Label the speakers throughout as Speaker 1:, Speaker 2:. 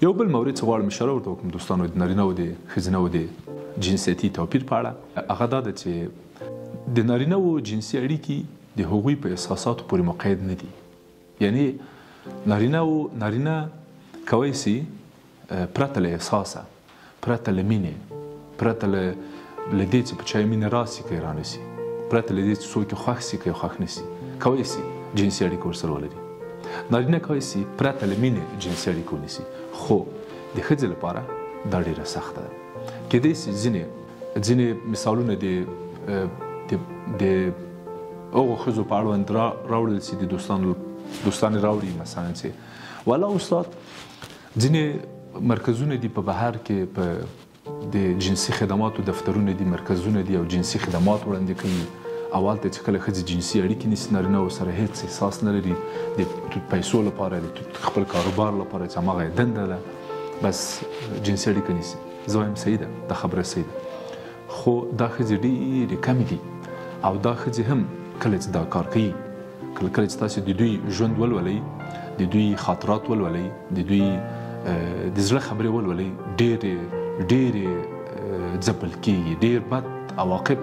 Speaker 1: یو بل مورد چې غواړم اشاره ورته وکړم دوستانو، د نارینه او د ښځینه او د جنسیتي توپیر په اړه، هغه دا ده چې د نارینه او جنسي اړیکې د هغوی په احساساتو پورې مقید نه دي. یعنې نارینه کولی سي پرته له احساسه، پرته له مینې، پرته له دې چې په چا یې مینه راسي که یې رانسي، پرته له دې چې څوک یې خوښ سي که یې خوښ نسي، کولی سي جنسي اړیکه ورسره ولري. نارینه کولی سي پرته له مینې جنسي اړیکه ونیسي، خو د ښځې لپاره دا ډېره سخته ده. کیدای سي ځینې مثالونه د هغو ښځو په اړوند راوړل سي، د دوستانې راوړي مثلا چې والا استاد ځینې مرکزونه دي په بهر کې، په د جنسي خدماتو دفترونه دي، مرکزونه دي او جنسي خدمات وړاندې کوي. او هلته چې کله ښځې جنسي اړیکې نیسي، نارینه ورسره هېڅ احساس نه لري د پیسو لپاره، د خپل کاروبار لپاره چې هماغه یې دنده ده، بس جنسي اړیکه نیسي. زه وایم صحیح ده، دا خبره صحیح ده، خو دا ښځې ډېرې کمې دي. او دا ښځې هم کله چې دا کار کوي، کله چې تاسې د دوی ژوند ولولئ، د دوی خاطرات ولولئ، د دوی د زړه خبرې ولولئ، ډېرې ځپل کېږي، ډېر بد عواقب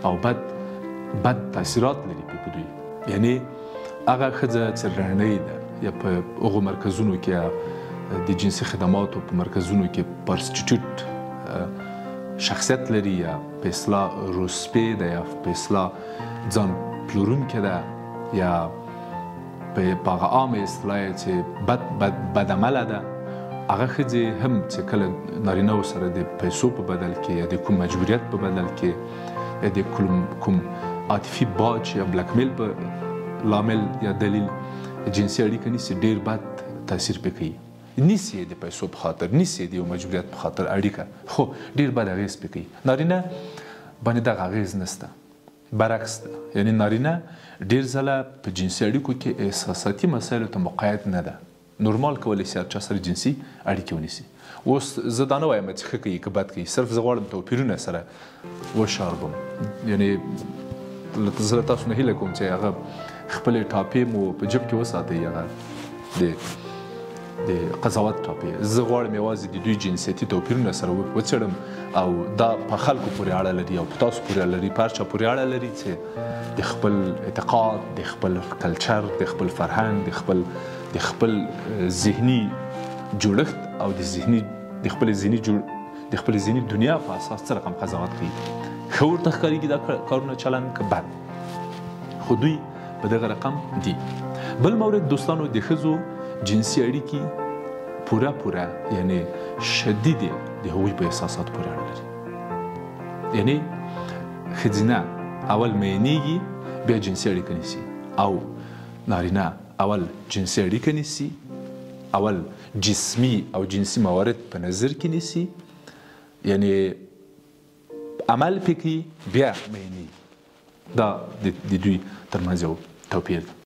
Speaker 1: او بد تاثیرات لري په دوی. یعنې هغه ښځه چې رڼۍ ده، یا په هغو مرکزونو کې، یا د جنسي خدماتو په مرکزونو کې پرستیټیوټ شخصیت لري، یا په اصطلاح روسپې ده، یا په اصطلاح ځان پلورونکې ده، یا په هغه عامه اصطلاح چې بد عمله ده. هغه ښځې هم چې کله نارینه سره د پیسو په بدل کې، یا د کوم مجبوریت په بدل کې، یا د کوم عاطفي باج یا بلکمیل په لامل یا دلیل جنسي اړیکه نیسي، ډېر بد تاثیر پرې کوي. نیسي د پیسو په خاطر، نیسي د یو مجبوریت په خاطر اړیکه، خو ډېر بد اغېز پرې کوي. نارینه باندې دغه اغېز نشته، برعکس ده. یعنې نارینه ډېر ځله په جنسي اړیکو کې احساساتي مسایلو ته مقید نه ده. نورمال کولی سي هر چا سره جنسي اړیکې ونیسي. اوس زه دا نه وایم چې ښه کوي که بد کوي، صرف زه غواړم توپیرونه سره وشاربم. یعنې زه له تاسو نه هیله کوم چې هغه خپلې ټاپې مو په جب کې وساتئ، هغه د قضاوت ټاپې. زه غواړم یوازې د دوی جنسیتي توپیرونه سره وڅېړم، او دا په خلکو پورې اړه لري او په تاسو پورې اړه لري، په هر چا پورې اړه لري چې د خپل اعتقاد، د خپل کلچر، د خپل فرهنګ، د خپل ذهني جوړښت او د خپل ذهني دنیا په اساس څه رقم قضاوت کوي. ښه ورته ښکارېږي دا کارونه چلند که بد، خو دوی په دغه رقم دي. بل مورد دوستانو، د ښځو جنسي اړیکې پوره یعنې شدیدې د هغوی په احساساتو پورې اړه لري. یعنې ښځینه اول میینېږي، بیا جنسي اړیکه نیسي، او نارینه اول جنسي اړیکه نیسي، اول جسمي او جنسي موارد په نظر کې نیسي، یعنې عمل پکې، بیا میینېږي. دا د دوی ترمنځ یو توپیر ده.